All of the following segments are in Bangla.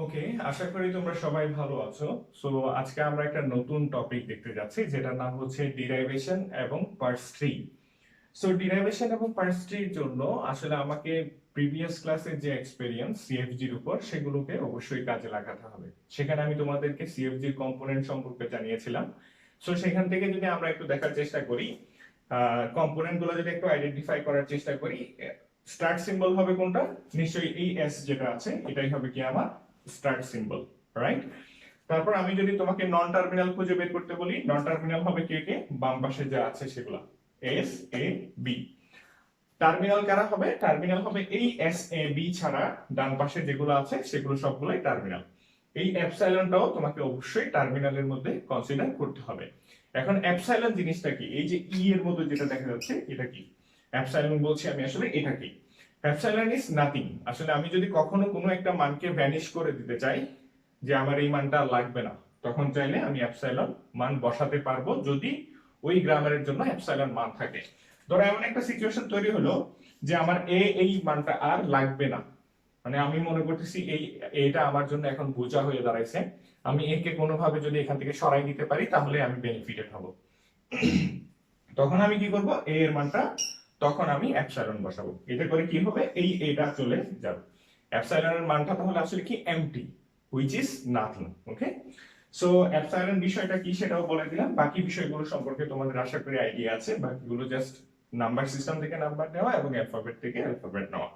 ওকে, আশা করি তোমরা সবাই ভালো আছো। সো আজকে আমরা একটা নতুন টপিক দেখতে যাচ্ছি যেটার নাম হচ্ছে ডিরাইভেশন এবং পার্টস ট্রি। সো ডিরাইভেশন এবং পার্টস ট্রির জন্য আসলে আমাকে প্রিভিয়াস ক্লাসের যে এক্সপেরিয়েন্স সিএফজির উপর সেগুলোকে অবশ্যই কাজে লাগাতে হবে। সেখানে আমি তোমাদেরকে সিএফজির কম্পোনেন্ট সম্পর্কে জানিয়েছিলাম। সো সেখান থেকে যদি আমরা একটু দেখার চেষ্টা করি, কম্পোনেন্ট গুলো যদি একটু আইডেন্টিফাই করার চেষ্টা করি, স্টার্ট সিম্বল হবে কোনটা? নিশ্চয়ই এই এস যেটা আছে এটাই হবে কি আমার স্টার্ট সিম্বল, রাইট? তারপর আমি যদি তোমাকে নন টার্মিনাল খুঁজে বের করতে বলি, নন টার্মিনাল হবে কে কে? বাম পাশে যা আছে সেগুলা, এস এ বি। টার্মিনাল কারা হবে? টার্মিনাল হবে এই এস এ বি ছাড়া ডান পাশে যেগুলো আছে সেগুলো সবগুলোই টার্মিনাল। এই এপসাইলনটাও তোমাকে অবশ্যই টার্মিনালের মধ্যে কনসিডার করতে হবে। এখন এপসাইলন জিনিসটা কি? এই যে ই এর মধ্যে যেটা দেখা যাচ্ছে এটা কি? এপসাইলন বলছি আমি আসলে এটা কি? Epsilon is nothing. আসলে আমি যদি কখনো কোনো একটা মানকে ভ্যানিশ করে দিতে চাই, যে আমার এই মানটা লাগবে না, তখন চাইলে আমি এপসাইলন মান বসাতে পারবো যদি ওই গ্রামারের জন্য এপসাইলন মান থাকে। ধরো এমন একটা সিচুয়েশন তৈরি হলো যে আমার এই মানটা আর লাগবে না, মানে আমি মনে করতেছি এটা আমার জন্য এখন বোঝা হয়ে দাঁড়াইছে, আমি একে কোনোভাবে যদি এখান থেকে সরাই নিতে পারি তাহলে আমি বেনিফিটেড হব। তখন আমি কি করব? এর মানটা তখন আমি এপসাইলন বসাবো। এতে করে কি হবে? এটা চলে যাবে। এপসাইলনের মানটা তাহলে আসলে কি? Empty, which is nothing. Okay, so epsilon বিষয়টা কি সেটাও বলে দিলাম। বাকি বিষয়গুলো সম্পর্কে তোমাদের আশা করি আইডিয়া আছে। বাকিগুলো জাস্ট নাম্বার সিস্টেম থেকে নাম্বার নেওয়া এবং অ্যালফাবেট থেকে অ্যালফাবেট নেওয়া।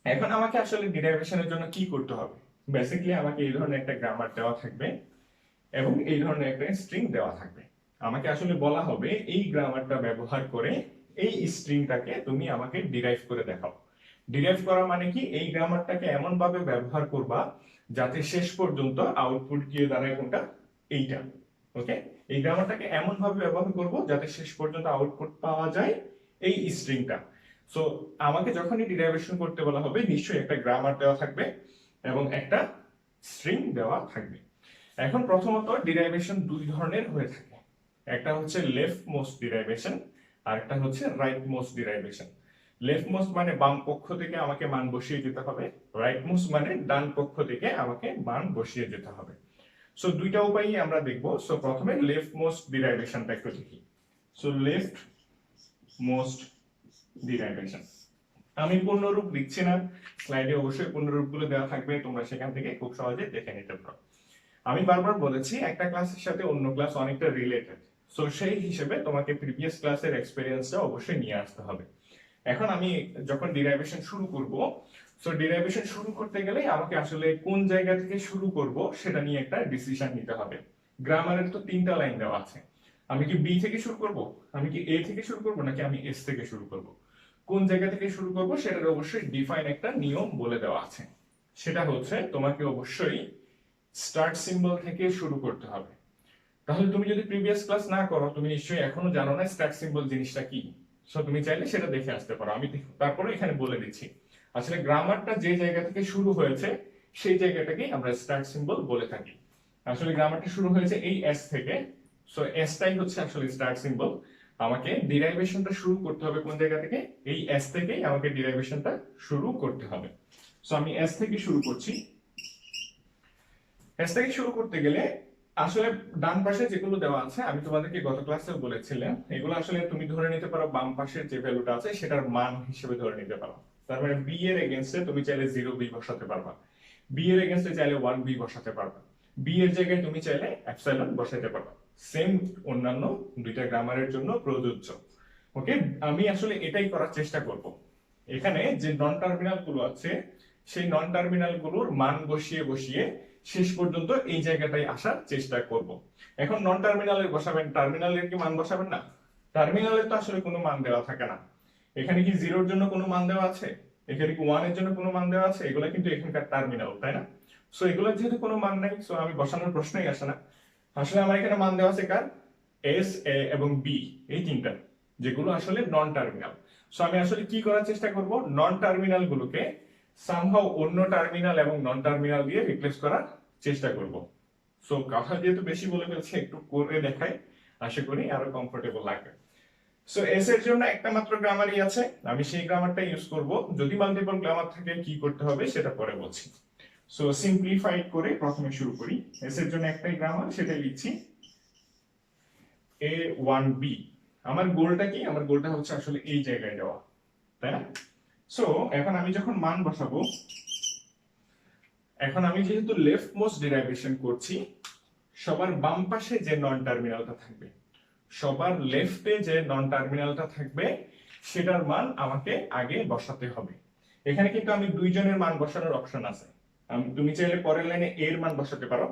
এখন আমাকে আসলে ডিরাইভেশনের জন্য কি করতে হবে? বেসিক্যালি আমাকে এই ধরনের একটা গ্রামার দেওয়া থাকবে এবং এই ধরনের একটা স্ট্রিং দেওয়া থাকবে। আমাকে আসলে বলা হবে এই গ্রামারটা ব্যবহার করে এই স্ট্রিংটাকে তুমি আমাকে ডিরাইভ করে দেখাও। ডিরাইভ করা মানে কি? এই গ্রামারটাকে এমন ভাবে ব্যবহার করবা যাতে শেষ পর্যন্ত আউটপুট গিয়ে দাঁড়ায় কোনটা? এইটা। ওকে, এই গ্রামারটাকে এমন ভাবে ব্যবহার করব যাতে শেষ পর্যন্ত আউটপুট পাওয়া যায় এই স্ট্রিংটা। সো আমাকে যখনই ডিরাইভেশন করতে বলা হবে নিশ্চয়ই একটা গ্রামার দেওয়া থাকবে এবং একটা স্ট্রিং দেওয়া থাকবে। এখন প্রথমত ডিরাইভেশন দুই ধরনের হয়ে থাকে। একটা হচ্ছে লেফট মোস্ট ডিরাইভেশন আর একটা হচ্ছে right most derivation. Left most মানে বাম পক্ষ থেকে আমাকে মান বসিয়ে যেতে হবে, রাইট মোস্ট মানে ডান পক্ষ থেকে আমাকে মান বসিয়ে যেতে হবে। সো দুইটা উপায়ই আমরা দেখব। সো প্রথমে লেফট মোস্ট ডিরাইভেশনটা একটু দেখি। সো লেফট মোস্ট ডিরাইভেশন, আমি পূর্ণরূপ লিখছি না, স্লাইডে অবশ্যই পূর্ণরূপগুলো দেওয়া থাকবে, তোমরা সেখান থেকে খুব সহজে দেখে নিতে পারো। আমি বারবার বলেছি একটা ক্লাসের সাথে অন্য ক্লাস অনেকটা রিলেটেড। সো সেই হিসেবে তোমাকে প্রিভিয়াস ক্লাসের এক্সপেরিয়েন্সটা অবশ্যই নিয়ে আসতে হবে। এখন আমি যখন ডিরাইভেশন শুরু করব, সো ডিরাইভেশন শুরু করতে গেলে আমাকে আসলে কোন জায়গা থেকে শুরু করব সেটা নিয়ে একটা ডিসিশন নিতে হবে। গ্রামারের তো তিনটা লাইন দেওয়া আছে, আমি কি বি থেকে শুরু করব, আমি কি এ থেকে শুরু করব, নাকি আমি এস থেকে শুরু করব? কোন জায়গা থেকে শুরু করব সেটার অবশ্যই ডিফাইন একটা নিয়ম বলে দেওয়া আছে। সেটা হচ্ছে তোমাকে অবশ্যই স্টার্ট সিম্বল থেকে শুরু করতে হবে। তাহলে তুমি যদি প্রিভিয়াস ক্লাস না করো তুমি নিশ্চয়ই এখনো জানো না স্টার্ট সিম্বল জিনিসটা কি। সো তুমি চাইলে সেটা দেখে আসতে পারো। আমি তারপরে এখানে বলে দিচ্ছি আসলে গ্রামারটা যে জায়গা থেকে শুরু হয়েছে সেই জায়গাটাকেই আমরা স্টার্ট সিম্বল বলে থাকি। আসলে গ্রামারটা শুরু হয়েছে এই এস থেকে, সো এসটাই হচ্ছে আসলে স্টার্ট সিম্বল। আমাকে ডিরাইভেশনটা শুরু করতে হবে কোন জায়গা থেকে? এই এস থেকেই আমাকে ডিরাইভেশনটা শুরু করতে হবে। সো আমি এস থেকে শুরু করছি। এস থেকে শুরু করতে গেলে আসলে ডান পাশে যেগুলো দেওয়া আছে আমি তোমাদেরকে গত ক্লাসে বলেছিলাম, এগুলো আসলে তুমি ধরে নিতে পারো বাম পাশের যে ভ্যালুটা আছে সেটার মান হিসেবে ধরে নিতে পারো। তার মানে বি এর এগেইনস্টে তুমি চাইলে 0 বি বসাতে পারবা, বি এর এগেইনস্টে চাইলে 1 বি বসাতে পারবা, বি এর জায়গায় তুমি চাইলে এপসাইলন বসাতে পারবা। সেম অন্যান্য দুইটা গ্রামারের জন্য প্রযোজ্য। ওকে, আমি আসলে এটাই করার চেষ্টা করব। এখানে যে নন টার্মিনাল গুলো আছে সেই নন টার্মিনাল গুলোর মান বসিয়ে বসিয়ে শেষ পর্যন্ত এই জায়গাটায় আসার চেষ্টা করব। এখন নন টার্মিনালের বসাবেন, টার্মিনালের কি মান বসাবেন না? টার্মিনালের তো আসলে কোনো মান দেওয়া থাকে না। এখানে কি জিরোর জন্য কোনো মান দেওয়া আছে? এখানে কি ওয়ান এর জন্য কোনো মান দেওয়া আছে? এগুলো কিন্তু এখানকার টার্মিনাল, তাই না? সো এগুলোর যেহেতু কোনো মান নাই, সো আমি বসানোর প্রশ্নই আসে না। আসলে আমার এখানে মান দেওয়া আছে কার? এস, এ এবং বি, এই তিনটা, যেগুলো আসলে নন টার্মিনাল। সো আমি আসলে কি করার চেষ্টা করব? নন টার্মিনাল গুলোকে সামহাউ অন্য টার্মিনাল এবং নন টার্মিনাল দিয়ে রিপ্লেস করার চেষ্টা করব। সো কথা যেহেতু বেশি বলে ফেলছি একটু করে দেখাই, আশা করি আরো কমফোর্টেবল লাগবে। সো এস এর জন্য একটা মাত্র গ্রামারই আছে, আমি সেই গ্রামারটা ইউজ করব। যদি মাল্টিপল গ্রামার থাকে কি করতে হবে সেটা পরে বলছি। সো সিম্পলিফাইড করে প্রথমে শুরু করি। এস এর জন্য একটাই গ্রামার, সেটাই লিখছি a1b। আমার গোলটা কি? আমার গোলটা হচ্ছে আসলে এই জায়গায় যাওয়া, তাই না? সো এখন আমি যখন মান বসাবো, এখন আমি যেহেতু লেফট মোস্ট ডেরিভেশন করছি, সবার বাম পাশে যে নন টার্মিনালটা থাকবে, সবার লেফটে যে নন টার্মিনালটা থাকবে সেটার মান আমাকে আগে বসাতে হবে। এখানে কিন্তু আমি দুইজনের মান বসানোর অপশন আছে। তুমি চাইলে পরের লাইনে এর মান বসাতে পারো,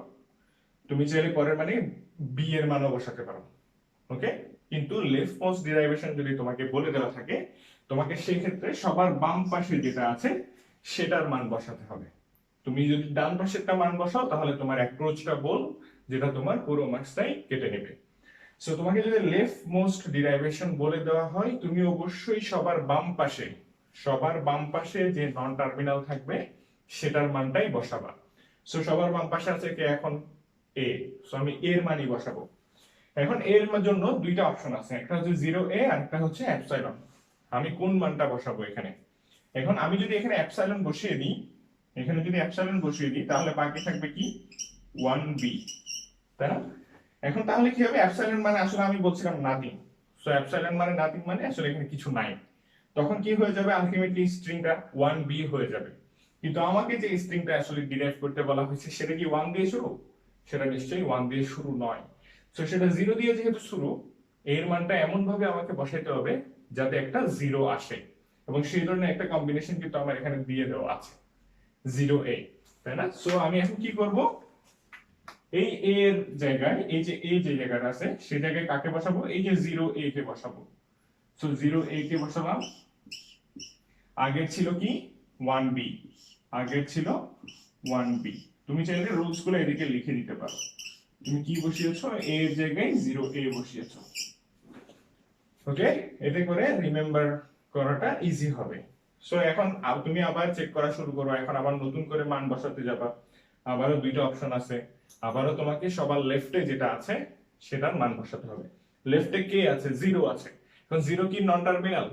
তুমি চাইলে পরের মানে বি এর মানও বসাতে পারো, ওকে? কিন্তু লেফট মোস্ট ডেরিভেশন যদি তোমাকে বলে দেওয়া থাকে, তোমাকে সেই ক্ষেত্রে সবার বাম পাশে যেটা আছে সেটার মান বসাতে হবে। তুমি যদি ডান পাশেরটা মান বসাও তাহলে তোমার অ্যাপ্রোচটা বল, যেটা তোমার পুরো মার্কসটাই কেটে নেবে। সো তোমাকে যদি লেফট মোস্ট ডেরিভেশন বলে দেওয়া হয়, তুমি অবশ্যই সবার বাম পাশে যে নন টার্মিনাল থাকবে সেটার মানটাই বসাবা। সো সবার বাম পাশে আছে কে এখন? এ। সো আমি এর মানই বসাবো। এখন এর জন্য দুইটা অপশন আছে, একটা হচ্ছে 0a আর একটা হচ্ছে এপসাইলন। আমি কোন মানটা বসাবো এখানে? এখন আমি যদি এখানে এপসাইলন বসিয়ে দিই, তাহলে বাকি থাকবে কি? 1b, তাই না? এখন তাহলে কি হবে? এপসাইলন মানে আসলে আমি বলছিলাম নাথিং। সো এপসাইলন মানে নাথিং, মানে আসলে এখানে কিছু নাই। তখন কি হয়ে যাবে? আলটিমেটলি স্ট্রিংটা 1b হয়ে যাবে। কিন্তু আমাকে যে স্ট্রিংটা আসলে ডিরাইভ করতে বলা হয়েছে সেটা কি 1 দিয়ে শুরু? সেটা নিশ্চয়ই 1 দিয়ে শুরু নয়। সো সেটা 0 দিয়ে যেহেতু শুরু, এর মানটা এমন ভাবে আমাকে বসাইতে হবে যাতে একটা 0 আসে, এবং সেই ধরনের একটা কম্বিনেশন কিন্তু আমার এখানে দিয়ে দেওয়া আছে 0a, তাই না? সো আমি এখন কি করব? এই এর জায়গায় এই যে জায়গাটা আছে সেই জায়গায় কাকে বসাবো? এই যে 0a কে বসাবো। সো 0a কে বসালাম। আগের ছিল কি? 1b, আগের ছিল 1b। তুমি চাইলে রুলস গুলো এদিকে লিখে দিতে পারো। তুমি কি বসিয়েছো? a এর জায়গায় 0a বসিয়েছো, ওকে? এতে করে রিমেম্বার করাটা ইজি হবে। সো এখন তুমি আবার চেক করা শুরু করো, এখন আবার নতুন করে মান বসাতে যাবা। আবারও দুইটা অপশন আছে, আবারও তোমাকে সবার লেফটে যেটা আছে সেটার মান বসাতে হবে। লেফটে কে আছে? 0 আছে। এখন 0 কি নন টার্মিনাল?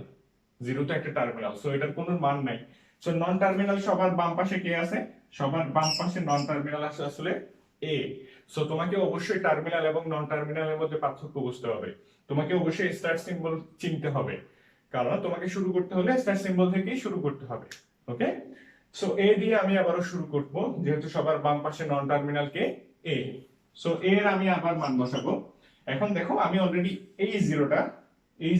0 তো একটা টার্মিনাল, সো এটার কোনো মান নাই। সো নন টার্মিনাল সবার বাম পাশে কে আছে? সবার বাম পাশে নন টার্মিনাল আছে আসলে এ। সো তোমাকে অবশ্যই টার্মিনাল এবং নন টার্মিনালের মধ্যে পার্থক্য বুঝতে হবে। তোমাকে অবশ্যই স্টার সিম্বল চিনতে হবে, কারণ তোমাকে শুরু করতে হলে স্টার সিম্বল থেকেই শুরু করতে হবে, ওকে? সো এ দিয়ে আমি আবারও শুরু করব, যেহেতু সবার বাম পাশে নন টার্মিনাল কে এ। সো এর আমি আবার মান বসাবো। এখন দেখো আমি অলরেডি এই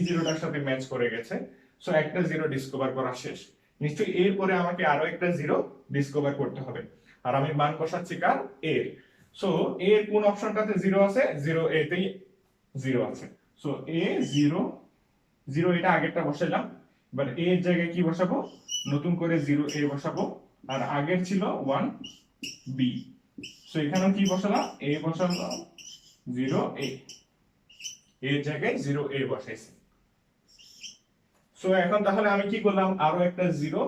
জিরোটার সাথে ম্যাচ করে গেছে। সো একটা 0 ডিসকভার করা শেষ। নিশ্চয়ই এর পরে আমাকে আরো একটা 0 ডিসকভার করতে হবে, আর আমি মান বসাচ্ছি কার? এর। সো এর কোন অপশনটাতে 0 আছে? 0a তেই 0 আছে। সো a 0 0, এটা আগেরটা বসাইলাম। এবার a এর জায়গায় কি বসাবো? নতুন করে 0a বসাবো, আর আগের ছিল 1b। সো এখানেও কি বসালাম? a বসালাম 0a, এর জায়গায় 0a বসাইছি। সো এখন তাহলে আমি কি করলাম? আরো একটা 0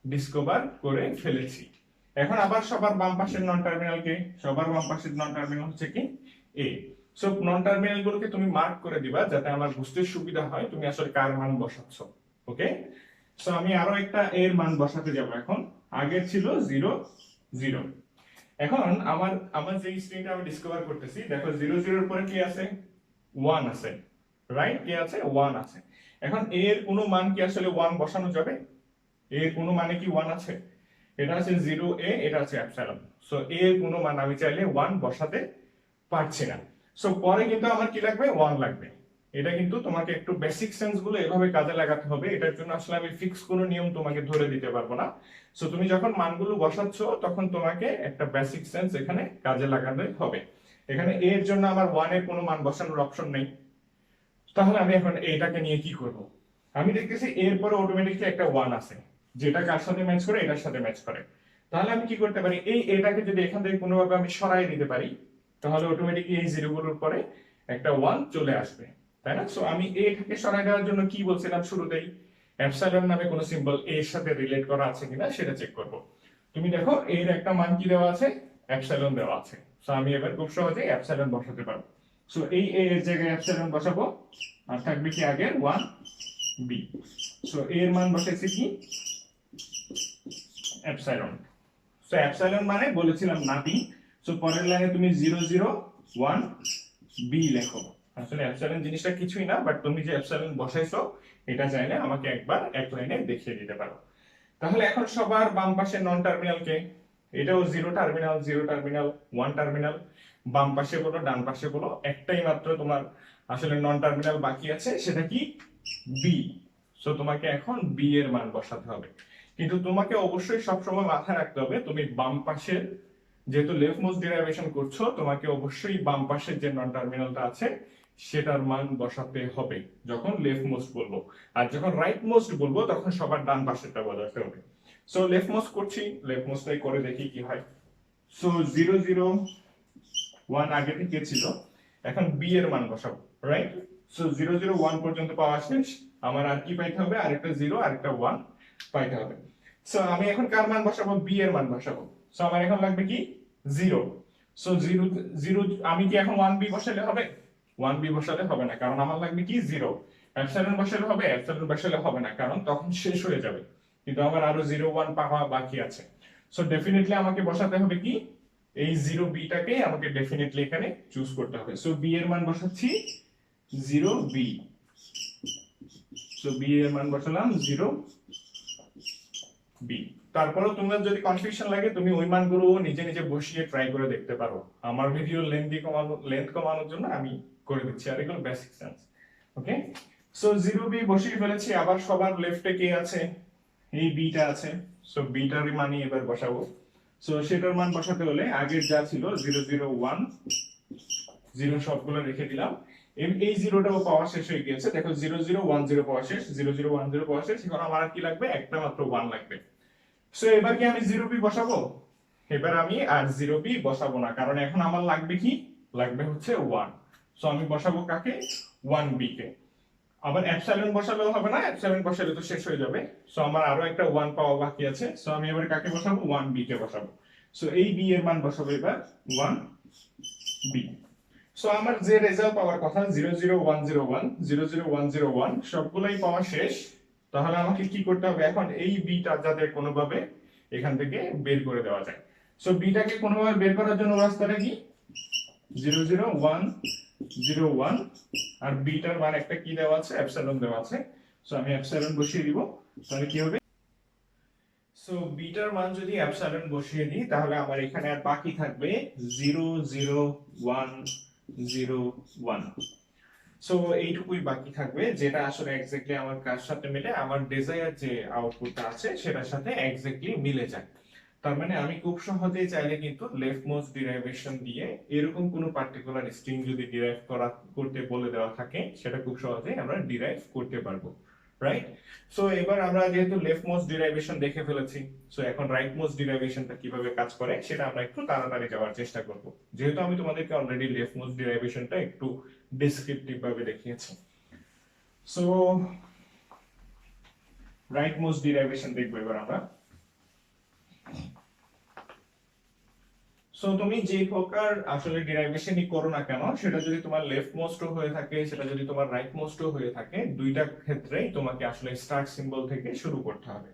ডিসকভার করে ফেলেছি। এখন আবার সবার বাম পাশের নন টার্মিনাল কে? সবার বাম পাশের নন টার্মিনাল হচ্ছে কি? এ। সো নন টার্মিনাল গুলোকে তুমি মার্ক করে দিবা যাতে আমার বুঝতে সুবিধা হয় তুমি আসলে কার মান বসাচ্ছ, ওকে? সো আমি আরো একটা এর মান বসাতে যাব। এখন আগের ছিল 0 0। এখন আমার আমার যে স্ট্রিংটা আমি ডিসকভার করতেছি, দেখো 0 0 এর পরে কি আছে? 1 আছে, রাইট? কি আছে? 1 আছে। এখন এর কোনো মান কি আসলে 1 বসানো যাবে? এর কোনো মানে কি 1 আছে? এটা আছে 0a, এটা আছে এপসাইলন। সো এর কোনো মান আমি চাইলে 1 বসাতে পারছি না। সো পরে কিন্তু আমার কি লাগবে? 1 লাগবে। এটা কিন্তু তোমাকে একটু বেসিক সেন্স গুলো এভাবে কাজে লাগাতে হবে। এটার জন্য আসলে আমি ফিক্স কোনো নিয়ম তোমাকে ধরে দিতে পারবো না। সো তুমি যখন মানগুলো বসাচ্ছ তখন তোমাকে একটা বেসিক সেন্স এখানে কাজে লাগাতে হবে। এখানে এর জন্য আমার 1 এর কোনো মান বসানোর অপশন নেই, তাহলে আমি এখন এইটাকে নিয়ে কি করব? আমি দেখতেছি এর পরে অটোমেটিকলি একটা 1 আছে, যেটা কার সাথে ম্যাচ করে? এটার সাথে ম্যাচ করে। তাহলে আমি কি করতে পারি? এটাকে যদি এখান থেকে কোনোভাবে আমি সরাই দিতে পারি, তাহলে অটোমেটিকলি এই জিরোগুলোর পরে একটা 1 চলে আসবে, তাই না? সো আমি এটাকে সরাই দেওয়ার জন্য কি বলছিলাম শুরুতেই? এপসাইলন নামে কোনো সিম্বল এর সাথে রিলেট করা আছে কিনা সেটা চেক করব। তুমি দেখো এর একটা মান কি দেওয়া আছে? এপসাইলন দেওয়া আছে। সো আমি এবার খুব সহজেই এপসাইলন বসাতে পারবো। সো এই a এর জায়গায় এপসাইলন বসাবো, আর থাকবে কি আগের 1 b। সো a এর মান বসাইছি কি এপসাইলন। সো এপসাইলন মানে বলেছিলাম নাথিং। সো পরের লাইনে তুমি 0 0 1 b লেখো। আসলে এপসাইলন জিনিসটা কিছুই না, বাট তুমি যে এপসাইলন বসাইছো এটা চাইলে আমাকে একবার এক লাইনে দেখিয়ে দিতে পারো। তাহলে এখন সবার বাম পাশে নন টার্মিনাল কে? এটাও 0 টার্মিনাল 0 টার্মিনাল 1 টার্মিনাল। বাম পাশে বলো ডান পাশে বলো, একটাই মাত্র তোমার আসলে নন টার্মিনাল বাকি আছে, সেটা কি বি। সো তোমাকে এখন বি এর মান বসাতে হবে। কিন্তু তোমাকে অবশ্যই সবসময় মাথায় রাখতে হবে তুমি বাম পাশের, যেহেতু লেফট মোস্ট ডেরিভেশন করছো, তোমাকে অবশ্যই বাম পাশের যে নন টার্মিনালটা আছে সেটার মান বসাতে হবে যখন লেফট মোস্ট বলবো। আর যখন রাইট মোস্ট বলবো তখন সবার ডান পাশেরটা বসাতে হবে। সো লেফট মোস্ট করছি, লেফট মোস্টটাই করে দেখি কি হয়। সো 0 0 1 আগে থেকে ছিল, এখন বি এর মান বসাবো, রাইট? সো 0 0 1 পর্যন্ত পাওয়া শেষ। আমার আর কি পাইতে হবে? আরেকটা 0 আরেকটা 1 পাইতে হবে। সো আমি এখন কার মান বসাবো? বি এর মান বসাবো। সো আমার এখন লাগবে কি 0। সো 0 0 আমি কি এখন 1 বি বসালে হবে? 1 বি বসালে হবে না, কারণ আমার লাগবে কি 0। এপসাইলন বসালে হবে? এপসাইলন বসালে হবে না, কারণ তখন শেষ হয়ে যাবে। কিন্তু আমার আরো 0 1 পাওয়া বাকি আছে। সো ডেফিনেটলি আমাকে বসাতে হবে কি এই 0 বিটাকে আমাকে ডেফিনেটলি এখানে চুজ করতে হবে। সো বি এর মান বসাচ্ছি 0 বি। সো বি এর মান বসালাম 0 বি। তারপরেও তোমার যদি কনফিউশন লাগে তুমি ওই মানগুলো নিজে নিজে বসিয়ে ট্রাই করে দেখতে পারো। আমার ভিডিও লেন্থ কমানোর জন্য আমি করে দিচ্ছি, আর এগুলো বেসিক সেন্স। ওকে, সো 0 বি বসিয়ে ফেলেছি। আবার সবার লেফটে কে আছে? এই বিটা আছে। সো বিটার মানই এবার বসাবো। সো সেটার মান বসাতে হলে আগের যা ছিল 0 0 1 0 সবগুলো রেখে দিলাম। এই জিরোটাও পাওয়া শেষ হয়ে গিয়েছে, দেখো 0 0 1 0 পাওয়া শেষ, 0 0 1 0 পাওয়া শেষ। এখন আমার আর কি লাগবে? একটা মাত্র 1 লাগবে। সো এবার কি আমি 0 বি বসাবো? এবার আমি আর 0 বি বসাবো না, কারণ এখন আমার লাগবে কি? লাগবে হচ্ছে 1। সো আমি বসাবো কাকে? 1 বি কে। আবার এপসাইলন বসালেও হবে না, এপসাইলন বসালে তো শেষ হয়ে যাবে। সো আমার আরো একটা 1 পাওয়া বাকি আছে। সো আমি এবার কাকে বসাবো? 1 বি কে বসাবো। সো এই বি এর মান বসাবো এবার 1 বি। সো আমার যে রেজাল্ট পাওয়ার কথা 0 0 1 0 1 0 0 1 0 1 সবগুলাই পাওয়া শেষ। তাহলে আমাকে কি করতে হবে এখন? এই বিটা যাতে কোনোভাবে এখান থেকে বের করে দেওয়া যায়। সো বিটাকে কোনোভাবে বের করার জন্য রাস্তাটা কি? 0 0 1 0 1 আর বিটার মান একটা কি দেওয়া আছে? এপসাইলন দেওয়া আছে। সো আমি এপসাইলন বসিয়ে দিব। তাহলে কি হবে? সো বিটার মান যদি এপসাইলন বসিয়ে দিই তাহলে আমার এখানে আর বাকি থাকবে 0 0 1 0 1। সো এইটুকুই বাকি থাকবে, যেটা আসলে এক্স্যাক্টলি আমার কার সাথে মিলে, আমার ডিজায়ার যে আউটপুটটা আছে সেটার সাথে এক্স্যাক্টলি মিলে যায়। তার মানে আমি খুব সহজেই চাইলে কিন্তু লেফট মোস্ট ডিরাইভেশন দিয়ে এরকম কোনো পার্টিকুলার স্ট্রিং যদি ডিরাইভ করতে বলে দেওয়া থাকে সেটা খুব সহজেই আমরা ডিরাইভ করতে পারবো, রাইট? সো এবার আমরা যেহেতু লেফট মোস্ট ডিরাইভেশন দেখে ফেলেছি, সো এখন রাইট মোস্ট ডিরাইভেশনটা কিভাবে কাজ করে সেটা আমরা একটু তাড়াতাড়ি যাওয়ার চেষ্টা করব, যেহেতু আমি তোমাদেরকে অলরেডি লেফট মোস্ট ডিরাইভেশনটা একটু ডেসক্রিপটিভ ভাবে দেখিয়েছি। সো রাইট মোস্ট ডিরাইভেশন দেখবো এবার আমরা। সো তুমি যে প্রকার আসলে ডিরাইভেশনই করো না কেন, সেটা যদি তোমার লেফট মোস্টও হয়ে থাকে, সেটা যদি তোমার রাইট মোস্টও হয়ে থাকে, দুইটা ক্ষেত্রেই তোমাকে আসলে স্টার্ট সিম্বল থেকে শুরু করতে হবে।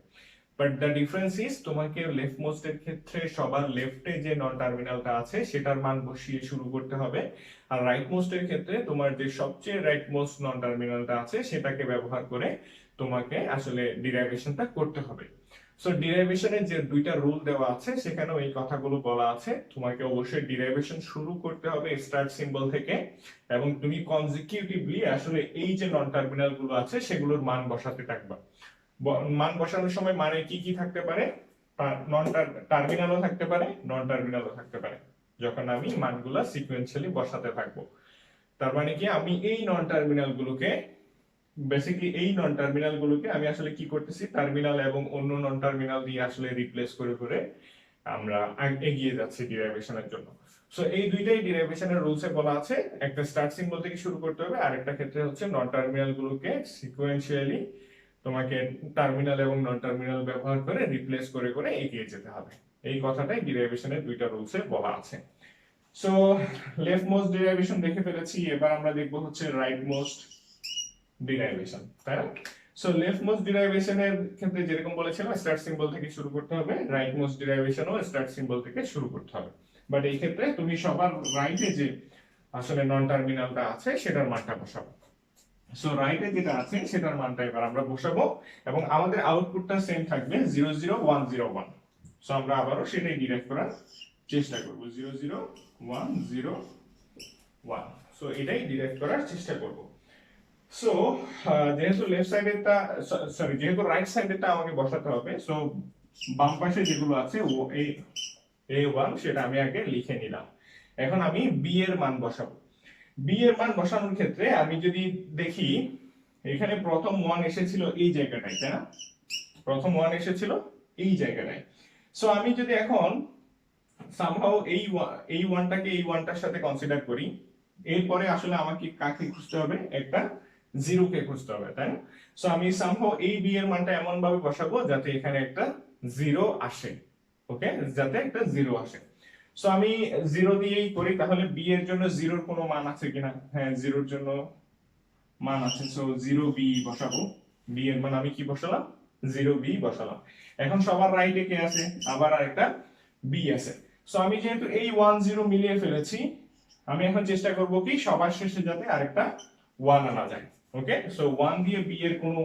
বাট দ্য ডিফারেন্স ইজ তোমাকে লেফট মোস্টের ক্ষেত্রে সবার লেফটে যে নন টার্মিনালটা আছে সেটার মান বসিয়ে শুরু করতে হবে, আর রাইট মোস্টের ক্ষেত্রে তোমার যে সবচেয়ে রাইট মোস্ট নন টার্মিনালটা আছে সেটাকে ব্যবহার করে তোমাকে আসলে ডিরাইভেশনটা করতে হবে। সো ডিরাইভেশনের যে দুইটা রুল দেওয়া আছে সেখানেও এই কথাগুলো বলা আছে, তোমাকে অবশ্যই ডিরাইভেশন শুরু করতে হবে স্টার্ট সিম্বল থেকে, এবং তুমি কনজিকিউটিভলি আসলে এই যে নন টার্মিনাল গুলো আছে সেগুলোর মান বসাতে থাকবা। মান বসানোর সময় মানে কি কি থাকতে পারে? নন টার্মিনালও থাকতে পারে, নন টার্মিনালও থাকতে পারে, যখন আমি মানগুলা সিকোয়েন্সিয়ালি বসাতে থাকবো। তার মানে কি আমি এই নন টার্মিনাল গুলোকে আমি আসলে কি করতেছি, টার্মিনাল এবং অন্য নন টার্মিনাল দিয়ে আসলে রিপ্লেস করে করে আমরা এগিয়ে যাচ্ছি ডিরাইভেশনের জন্য। সো এই দুইটাই ডিরাইভেশনের রুলসে বলা আছে, একটা স্টার্ট সিম্বল থেকে শুরু করতে হবে, আর একটা ক্ষেত্রে হচ্ছে নন টার্মিনাল গুলোকে সিকোয়েন্সিয়ালি তোমাকে টার্মিনাল এবং নন টার্মিনাল ব্যবহার করে রিপ্লেস করে করে এগিয়ে যেতে হবে। এই কথাটাই ডিরাইভেশনের দুইটা রুলসে বলা আছে। সো লেফট মোস্ট ডিরাইভেশন দেখে ফেলেছি, এবার আমরা দেখবো হচ্ছে রাইট মোস্ট ডিরাইভেশন, তাই না? সো লেফট মোস্ট ডিরাইভেশনের ক্ষেত্রে যেরকম বলেছিলাম স্টার্ট সিম্বল থেকে শুরু করতে হবে, রাইট মোস্ট ডিরাইভেশনও স্টার্ট সিম্বল থেকে শুরু করতে হবে। বাট এই ক্ষেত্রে তুমি সবার রাইটে যে আসলে নন টার্মিনালটা আছে সেটার মানটা বসাবো। সো রাইটে যেটা আছে সেটার মানটা এবার আমরা বসাবো এবং আমাদের আউটপুটটা সেম থাকবে 00101। সো আমরা আবারও সেটাই ডিরাইভ করার চেষ্টা করব, 00101। সো এটাই ডিরাইভ করার চেষ্টা করব। সো যেহেতু লেফট সাইডেরটা, সরি যেহেতু রাইট সাইডেরটা আমাকে বসাতে হবে, সো বাম পাশে যেগুলো আছে A1 সেটা আমি আগে লিখে নিলাম। এখন আমি বি এর মান বসাবো। বি এর মান বসানোর ক্ষেত্রে আমি যদি দেখি এখানে প্রথম 1 এসেছিল এই জায়গাটায়, তাই না? প্রথম 1 এসেছিল এই জায়গাটায়। সো আমি যদি এখন সামহাউ এই 1টাকে এই 1টার সাথে কনসিডার করি, এরপরে আসলে আমাকে কাকে খুঁজতে হবে? একটা 0 কে খুঁজতে হবে, তাই না? সো আমি সামহাউ এই বি এর মানটা এমন ভাবে বসাবো যাতে এখানে একটা 0 আসে। ওকে, যাতে একটা 0 আসে। সো আমি 0 দিয়েই করি, তাহলে বি এর জন্য 0 এর কোনো মান আছে কিনা? হ্যাঁ, 0 এর জন্য মান আছে। সো 0 বি বসাবো। বি এর মান আমি কি বসালাম? 0 বি বসালাম। এখন সবার রাইটে কে আছে? আবার আরেকটা বি আছে। সো আমি যেহেতু এই 1 0 মিলিয়ে ফেলেছি, আমি এখন চেষ্টা করব কি সবার শেষে যাতে আরেকটা 1 আনা যায়। ওকে, সো 1 দিয়ে বি এর কোনো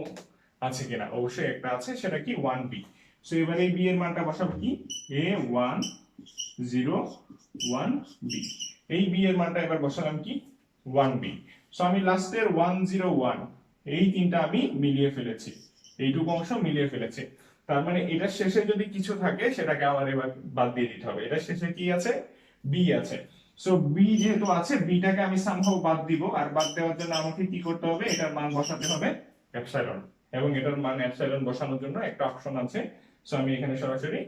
আছে কিনা? অবশ্যই একটা আছে, সেটা কি 1 বি। সো এবারে এই বি এর মানটা বসাবো কি? A1 0 1 B. এই বি এর মানটা এবার বসালাম কি? 1 বি। সো আমি লাস্টের 1 0 1 এই তিনটা আমি মিলিয়ে ফেলেছি, এইটুকু অংশ মিলিয়ে ফেলেছি। তার মানে এটার শেষে যদি কিছু থাকে সেটাকে আমার এবার বাদ দিয়ে দিতে হবে। এটার শেষে কি আছে? বি আছে। সো বি যেহেতু আছে, বিটাকে আমি সামহাউ বাদ দিব, আর বাদ দেওয়ার জন্য আমাকে কি করতে হবে? এটার মান বসাতে হবে এপসাইলন, এবং এটার মান এপসাইলন বসানোর জন্য একটা অপশন আছে। সো আমি এখানে সরাসরি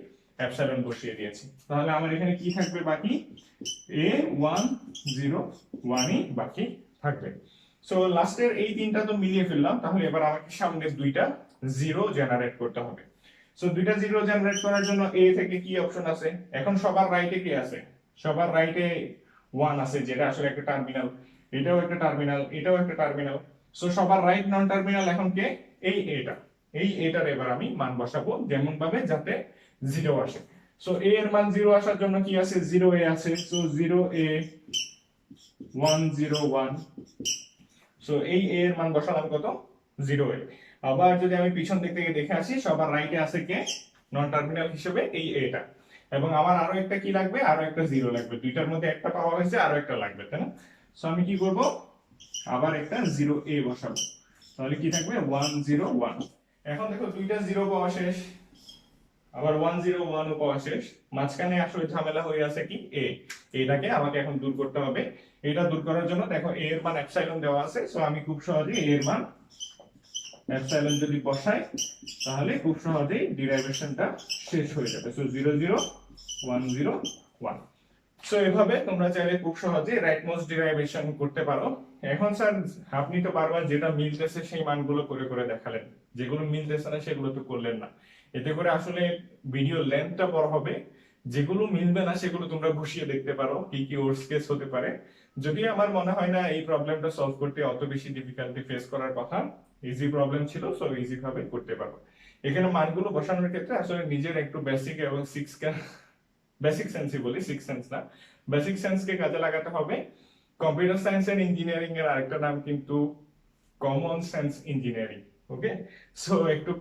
এপসাইলন বসিয়ে দিয়েছি। তাহলে আমার এখানে কি থাকবে বাকি? A1 0 1ই বাকি থাকবে। সো লাস্টের এই তিনটা তো মিলিয়ে ফেললাম, তাহলে এবার আমাকে সামনের দুইটা 0 জেনারেট করতে হবে। সো দুইটা 0 জেনারেট করার জন্য এ থেকে কি অপশন আছে? এখন সবার রাইটে কি আছে? সবার রাইটে 1 আছে, যেটা আসলে একটা টার্মিনাল। এটাও একটা টার্মিনাল, এটাও একটা টার্মিনাল। সো সবার রাইট নন টার্মিনাল এখন কে? এই এটার এবার আমি মান বসাবো যেমন ভাবে যাতে 0 আসে। সো a এর মান 0 আসার জন্য কি আছে? 0a আছে। So 0a 1 0 1। সো এই a এর মান বসালাম কত? 0a। আবার যদি আমি পিছন দিক থেকে দেখে আসি, সবার রাইটে আছে কে নন টার্মিনাল হিসেবে? এই এটা। এবং আমার আরো একটা কি লাগবে? আরো একটা 0 লাগবে। দুইটার মধ্যে একটা পাওয়া হয়েছে, আরো একটা লাগবে, তাই না? সো আমি কি করব? আবার একটা 0a বসাবো। তাহলে কি থাকবে? 1 0 1। এখন দেখো দুইটা 0 পাওয়া শেষ, আবার 1 0 1 ও পাওয়া শেষ। মাঝখানে আসলে ঝামেলা হয়ে আছে কি? এটাকে আমাকে এখন দূর করতে হবে। এটা দূর করার জন্য দেখো a এর মান এপসাইলন দেওয়া আছে। সো আমি খুব সহজেই a এর মান এপসাইলন যদি বসাই, তাহলে খুব সহজেই ডিরাইভেশনটা শেষ হয়ে যাবে। সো 0 0 1 0 1। সো এভাবে তোমরা চাইলে খুব সহজে রাইট মোস্ট ডিরাইভেশন করতে পারো। এখন স্যার আপনি তো বারবার যেটা মিলতেছে সেই মানগুলো করে করে দেখালেন, যেগুলো মিলতেছে না সেগুলো তো করলেন না। এতে করে আসলে ভিডিও লেন্থটা বড় হবে। যেগুলো মিলবে না সেগুলো তোমরা বসিয়ে দেখতে পারো কি কি ওয়ার্স্ট কেস হতে পারে। যদি আমার মনে হয় না এই প্রবলেমটা সলভ করতে অত বেশি ডিফিকাল্টি ফেস করার কথা, ইজি প্রবলেম ছিল, সো ইজি ভাবে করতে পারো। এখানে মানগুলো বসানোর ক্ষেত্রে আসলে নিজের একটু বেসিক এবং বেসিক সেন্সই বলি, সিক্স সেন্স না, বেসিক সেন্সকে কাজে লাগাতে হবে। কম্পিউটার সায়েন্স এন্ড ইঞ্জিনিয়ারিং এর আরেকটা নাম কিন্তু কমন সেন্স ইঞ্জিনিয়ারিং। ওকে, সো একটু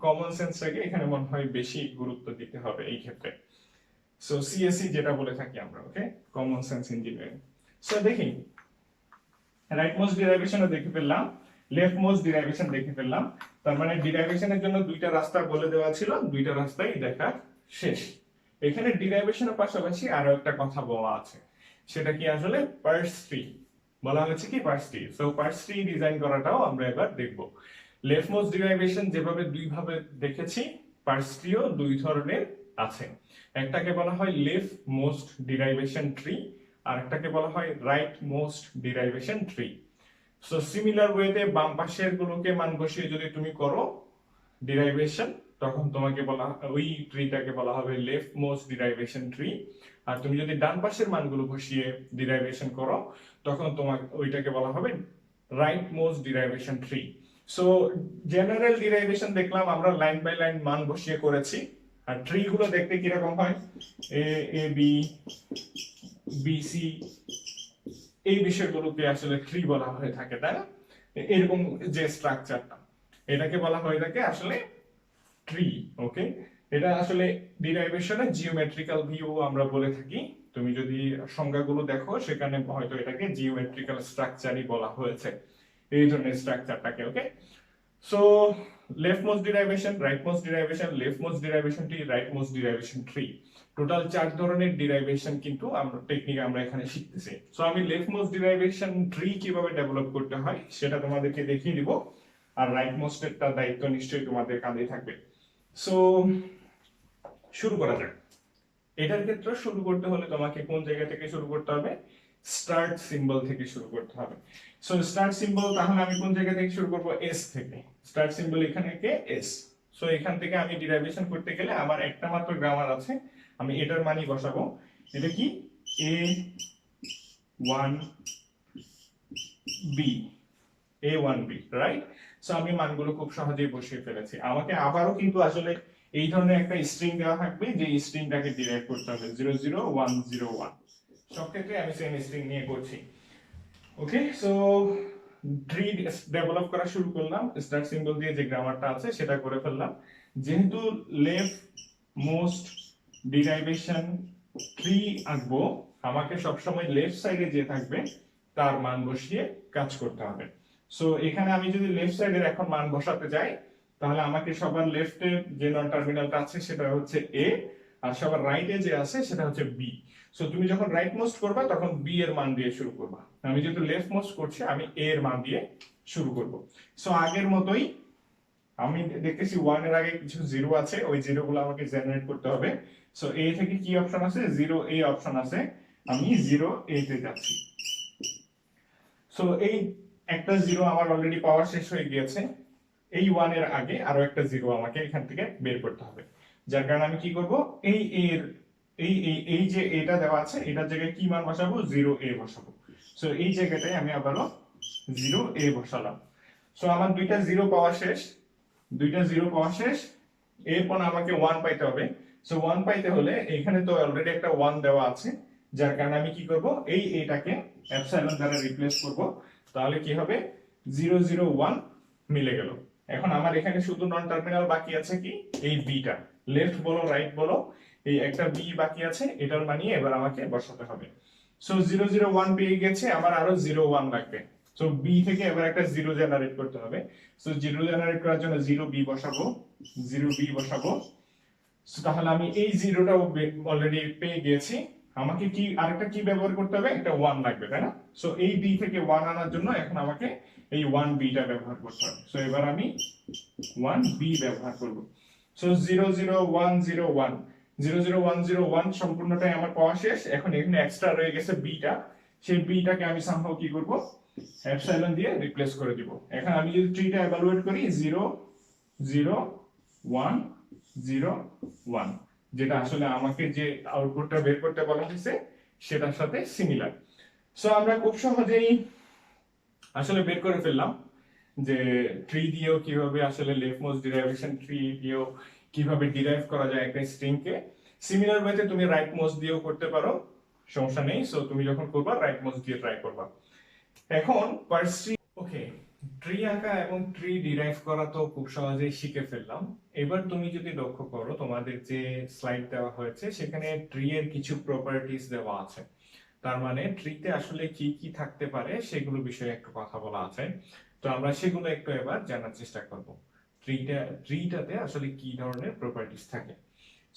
কমন সেন্সটাকে এখানে মনে হয় বেশি গুরুত্ব দিতে হবে এই ক্ষেত্রে। সো সিএসই যেটা বলে থাকি আমরা, ওকে, কমন সেন্স ইঞ্জিনিয়ারিং। সো দেখি রাইট মোস্ট ডিরাইভেশনও দেখে ফেললাম, লেফট মোস্ট ডিরাইভেশন দেখে ফেললাম। তার মানে ডিরাইভেশনের জন্য দুইটা রাস্তা বলে দেওয়া ছিল, দুইটা রাস্তাই দেখা শেষ। এখানে ডিরাইভেশনের পাশাপাশি আরো একটা কথা বলা আছে, সেটা কি আসলে পার্স ট্রি বলা হয়েছে কি? Parse tree. So parse tree design করাটাও আমরা এবার দেখব। লেফট মোস্ট ডিরাইভেশন যেভাবে দুই ভাবে দেখেছি, পার্স ট্রিও দুই ধরনের আছে। একটাকে বলা হয় লেফট মোস্ট ডিরাইভেশন ট্রি, আর একটাকে বলা হয় right most derivation tree. So similar ওয়েতে বাম পাশের গুলোকে মান বসিয়ে যদি তুমি করো ডিরাইভেশন, তখন তোমাকে ওই ট্রিটাকে বলা হবে লেফট মোস্ট ডিরাইভেশন ট্রি। আর তুমি যদি ডান পাশের মানগুলো বসিয়ে ডিরাইভেশন করো তখন তোমাকে ওইটাকে বলা হবে right most derivation tree. So general derivation দেখলাম আমরা লাইন বাই লাইন মান বসিয়ে করেছি। আর ট্রি গুলো দেখতে কিরকম হয়, এ এ বি বি সি, এই বিষয়গুলোকে আসলে ট্রি বলা হয়ে থাকে, তাই না? এরকম যে স্ট্রাকচারটা, এটাকে বলা হয়ে থাকে আসলে ট্রি। ওকে, এটা আসলে ডিরাইভেশনে জিওমেট্রিক্যাল ভিউ আমরা বলে থাকি। তুমি যদি সংজ্ঞাগুলো দেখো সেখানে হয়তো এটাকে জিওমেট্রিক্যাল স্ট্রাকচারই বলা হয়েছে, এই ধরনের স্ট্রাকচারটাকে। Okay, so left most derivation, right most derivation, left most derivation tree, right most derivation tree, total 4 ধরনের ডিরাইভেশন কিন্তু আমরা টেকনিক আমরা এখানে শিখতেছি। সো আমি লেফট মোস্ট ডিরাইভেশন ট্রি কিভাবে ডেভেলপ করতে হয় সেটা তোমাদেরকে দেখিয়ে দিব, আর রাইট মোস্টেরটা দায়িত্ব নিশ্চয়ই তোমাদের কাঁধে থাকবে। সো শুরু করা যাক। এটার ক্ষেত্রে শুরু করতে হলে তোমাকে কোন জায়গা থেকে শুরু করতে হবে? স্টার্ট সিম্বল থেকে শুরু করতে হবে। সো স্টার্ট সিম্বল, তাহলে আমি কোন জায়গা থেকে শুরু করব? এস থেকে। স্টার্ট সিম্বল এখানে কে? এস। সো এখান থেকে আমি ডিরাইভেশন করতে গেলে আমার একটা মাত্র গ্রামার আছে, আমি এটার মানই বসাবো। এটা কি? এ ওয়ান বি, এ ওয়ান বি, রাইট? সো আমি মানগুলো খুব সহজেই বসিয়ে ফেলেছি। আমাকে আবারও কিন্তু আসলে এই ধরনের একটা স্ট্রিং দেওয়া থাকবে, যে স্ট্রিংটাকে ডিরাইভ করতে হবে 00101। সব ক্ষেত্রে আমি সেম স্ট্রিং নিয়ে করছি। ওকে, সো ট্রি ডেভেলপ করা শুরু করলাম, স্টার্ট সিম্বল দিয়ে যে গ্রামারটা আছে সেটা করে ফেললাম। যেহেতু লেফট মোস্ট ডিরাইভেশন ট্রি আঁকবো, আমাকে সবসময় লেফট সাইডে যে থাকবে তার মান বসিয়ে কাজ করতে হবে। সো এখানে আমি যদি লেফট সাইডের এখন মান বসাতে যাই, তাহলে আমাকে সবার লেফটে যে নন টার্মিনালটা আছে সেটা হচ্ছে এ, আর সবার রাইটে যে আছে সেটা হচ্ছে বি। সো তুমি যখন রাইট মোস্ট করবা তখন বি এর মান দিয়ে শুরু করবা। আমি যেহেতু লেফট মোস্ট করছি, আমি এ এর মান দিয়ে শুরু করব। সো আগের মতোই আমি দেখতেছি 1 এর আগে কিছু জিরো আছে, ওই জিরো গুলো আমাকে জেনারেট করতে হবে। সো এ থেকে কি অপশন আছে? 0 এ অপশন আছে, আমি 0 এ তে যাচ্ছি। সো এই একটা জিরো আমার অলরেডি পাওয়ার শেষ হয়ে গিয়েছে, এই 1 এর আগে আরো একটা জিরো আমাকে এখান থেকে বের করতে হবে। যার কারণে আমি কি করব? এই এর এই যে এটা দেওয়া আছে এটার জায়গায় কি মান বসাবো? 0a বসাবো। সো এই জায়গাটায় আমি আবারও 0a বসালাম। সো আমার দুইটা জিরো পাওয়া শেষ, দুইটা জিরো পাওয়া শেষ। এরপর আমাকে 1 পাইতে হবে। সো 1 পাইতে হলে এখানে তো অলরেডি একটা 1 দেওয়া আছে, যার কারণে আমি কি করব? এই এটাকে এপসাইলন দ্বারা রিপ্লেস করব। তাহলে কি হবে? 001 মিলে গেল। এখন আমার এখানে শুধু নন টার্মিনাল বাকি আছে কি? এই বিটা। লেফট বলো রাইট বলো, এই একটা বি বাকি আছে, এটার মানিয়ে এবার আমাকে বসাতে হবে। সো 001 পেয়ে গেছে, আমার আরো 01 লাগবে। সো বি থেকে এবার একটা জিরো জেনারেট করতে হবে। সো জিরো জেনারেট করার জন্য 0b বসাবো, 0b বসাবো। সো তাহলে আমি এই জিরোটাও অলরেডি পেয়ে গিয়েছি। আমাকে কি আরেকটা কি ব্যবহার করতে হবে? একটা 1 লাগবে, তাই না? সো এই বি থেকে 1 আনার জন্য এখন আমাকে এই 1b টা ব্যবহার করতে হবে। সো এবার আমি 1b ব্যবহার করব। সো 00101, 00101 সম্পূর্ণটাই আমার পাওয়া শেষ। এখন এখানে এক্সট্রা রয়ে গেছে বিটা, সেই বিটাকে আমি সামহাও কি করব? এপসাইলন দিয়ে রিপ্লেস করে দিব। এখন আমি যদি ট্রিটা এভালুয়েট করি 0 0 1 0 1, যেটা আসলে আমাকে যে আউটপুটটা বের করতে বলা হয়েছে সেটার সাথে সিমিলার। সো আমরা খুব সহজেই আসলে বের করে ফেললাম যে ট্রি দিয়েও কিভাবে আসলে লেফট মোস্ট ডিরাইভেশন ট্রি দিয়েও কিভাবে ডিরাইভ করা যায় একটা স্ট্রিং কে। সিমিলার ওয়েতে তুমি রাইট মোস্ট দিয়েও করতে পারো, সমস্যা নেই। সো তুমি যখন করবা রাইট মোস্ট দিয়ে ট্রাই করবা। এখন পার্স ট্রি, ওকে, ট্রি আঁকা এবং ট্রি ডিরাইভ করা তো খুব সহজেই শিখে ফেললাম। এবার তুমি যদি লক্ষ্য করো তোমাদের যে স্লাইড দেওয়া হয়েছে সেখানে ট্রি এর কিছু প্রপার্টিজ দেওয়া আছে। তার মানে ট্রিতে আসলে কি কি থাকতে পারে সেগুলো বিষয়ে একটু কথা বলা আছে। তো আমরা সেগুলো একটু এবার জানার চেষ্টা করব। ট্রিটাতে আসলে কি ধরনের প্রপার্টিজ থাকে।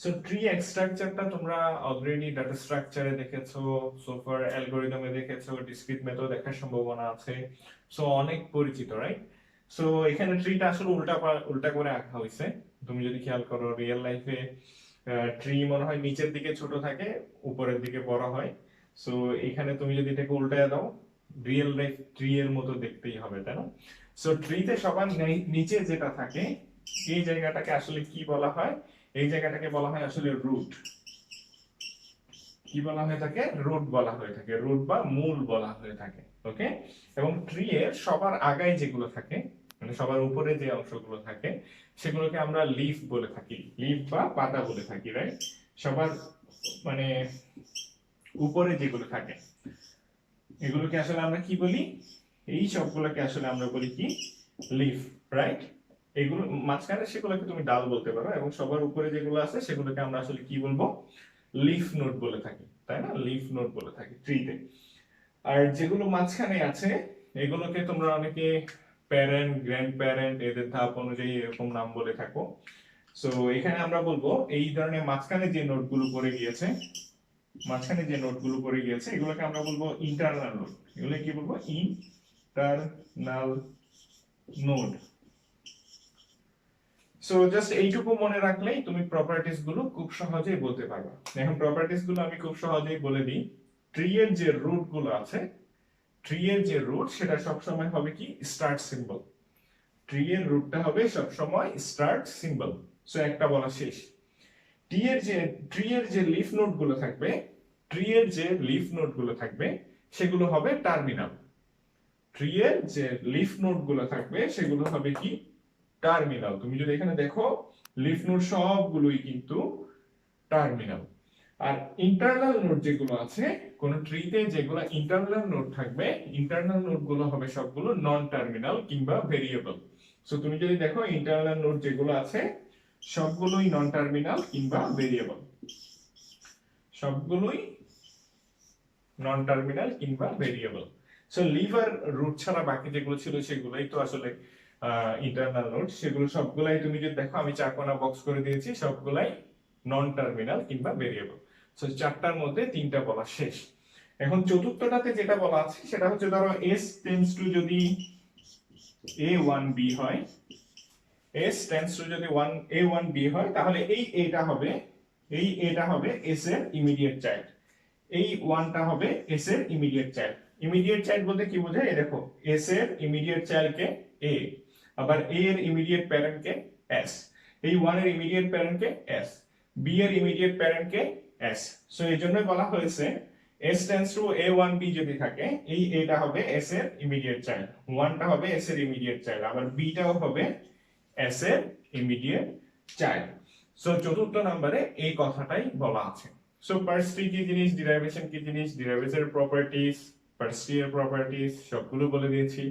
সো ট্রি স্ট্রাকচারটা তোমরা অলরেডি ডাটা স্ট্রাকচারে দেখেছো, সোফার অ্যালগরিদমে দেখেছো, ডিসক্রিট মেথড দেখার সম্ভাবনা আছে। সো অনেক পরিচিত, রাইট? সো এখানে ট্রিটা আসলে উল্টা করে আঁকা হয়েছে। তুমি যদি খেয়াল করো রিয়েল লাইফে ট্রি মনে হয় নিচের দিকে ছোট থাকে, উপরের দিকে বড় হয়। সো এখানে তুমি যদি এটাকে উল্টায় দাও, রিয়েল লাইফ ট্রি এর মতো দেখতেই হবে, তাই না? সো ট্রিতে সবার নিচে যেটা থাকে এই জায়গাটাকে আসলে কি বলা হয়? এই জায়গাটাকে বলা হয় আসলে রুট। কি বলা হয়ে থাকে? রুট বলা হয়ে থাকে, রুট বা মূল বলা হয়ে থাকে। ওকে, এবং ট্রি এর সবার আগায় যেগুলো থাকে, মানে সবার উপরে যে অংশগুলো থাকে, সেগুলোকে আমরা লিফ বলে থাকি, লিফ বা পাতা বলে থাকি, রাইট? সবার মানে উপরে যেগুলো থাকে এগুলোকে আসলে আমরা কি বলি? এই সবগুলোকে আসলে আমরা বলি কি? Leaf, right? এগুলো মাঝখানে সেগুলোকে তুমি ডাল বলতে পারো, এবং সবার উপরে যেগুলো আছে সেগুলোকে আমরা আসলে কি বলবো? লিফ নোড বলে থাকি, তাই না? লিফ নোড বলে থাকি ট্রিতে। আর যেগুলো মাঝখানে আছে এগুলোকে তোমরা অনেকে প্যারেন্ট, গ্র্যান্ড প্যারেন্ট, এদের ধাপ অনুযায়ী এরকম নাম বলে থাকো। সো এখানে আমরা বলবো এই ধরনের মাঝখানে যে নোটগুলো পড়ে গিয়েছে, মাঝখানে যে নোটগুলো পড়ে গিয়েছে এগুলোকে আমরা বলবো ইন্টারনাল নোড। এগুলো কি বলবো? Internal node. সো জাস্ট এইটুকু মনে রাখলেই তুমি প্রপার্টিজ গুলো খুব সহজেই বলতে পারবে। এখন প্রপার্টিজ গুলো আমি খুব সহজেই বলে দিই। ট্রি এর যে রুট গুলো আছে, ট্রি এর যে রুট সেটা সবসময় হবে কি? Start symbol. ট্রি এর রুটটা হবে সবসময় স্টার্ট সিম্বল। সো একটা বলা শেষ। ট্রি এর যে লিফ নোড গুলো থাকবে, ট্রি এর যে লিফ নোড গুলো থাকবে সেগুলো হবে টার্মিনাল। ট্রি এর যে লিফ নোড গুলো থাকবে সেগুলো হবে কি? টার্মিনাল। তুমি যদি এখানে দেখো লিফ নোড সবগুলোই কিন্তু টার্মিনাল। আর ইন্টারনাল নোড যেগুলো আছে, কোন ট্রিতে যেগুলো ইন্টারনাল নোড থাকবে, ইন্টারনাল নোড গুলো হবে সবগুলো নন টার্মিনাল কিংবা ভেরিয়েবল। সো তুমি যদি দেখো ইন্টারনাল নোড যেগুলো আছে সবগুলোই নন টার্মিনাল কিংবা ভেরিয়েবল, সবগুলোই নন টার্মিনাল কিংবা ভেরিয়েবল। সো লিভ আর রুট ছাড়া বাকি যেগুলো ছিল সেগুলোই তো আসলে ইন্টারনাল নোড। সেগুলো সবগুলাই তুমি যদি দেখো আমি চারকোনা বক্স করে দিয়েছি, সবগুলাই নন টার্মিনাল কিংবা ভেরিয়েবল। সো চারটার মধ্যে তিনটা বলা শেষ। এখন চতুর্থটাতে যেটা বলা আছে সেটা হচ্ছে ধরো s টেন্ডস টু যদি a1b হয়, s টেন্ডস টু যদি a1b হয় তাহলে এই এটা হবে s এর ইমিডিয়েট চাইল্ড। এই 1টা হবে s এর ইমিডিয়েট চাইল্ড। ইমিডিয়েট চাইল্ড বলতে কি বোঝায়? এই দেখো s এর ইমিডিয়েট চাইল্ড কে a, আবার a এর ইমিডিয়েট প্যারেন্ট কে s, এই 1 এর ইমিডিয়েট প্যারেন্ট কে s, b এর ইমিডিয়েট প্যারেন্ট কে s। সো এই জন্য বলা হয়েছে s টেন্ডস টু a1b যদি থাকে, এই এটা হবে s এর ইমিডিয়েট চাইল্ড, 1টা হবে s এর ইমিডিয়েট চাইল্ড, আবার b টাও হবে s এর ইমিডিয়েট চাইল্ড। সো চতুর্থ নম্বরে এই কথাটাই বলা আছে। সো পার্স ট্রি কি জিনিস, ডিরাইভেশন কি জিনিস, ডিরাইভেশনের প্রপার্টিজ, পার্স ট্রি এর প্রপার্টিজ সবগুলো বলে দিয়েছি।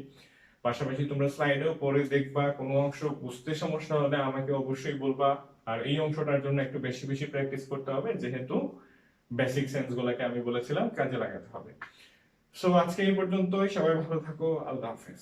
পাশাপাশি তোমরা স্লাইডেও পরে দেখবা, কোনো অংশ বুঝতে সমস্যা হলে আমাকে অবশ্যই বলবা। আর এই অংশটার জন্য একটু বেশি বেশি প্র্যাকটিস করতে হবে, যেহেতু বেসিক সেন্স গুলোকে আমি বলেছিলাম কাজে লাগাতে হবে। সো আজকে এই পর্যন্তই, সবাই ভালো থাকো, আল্লাহ হাফেজ।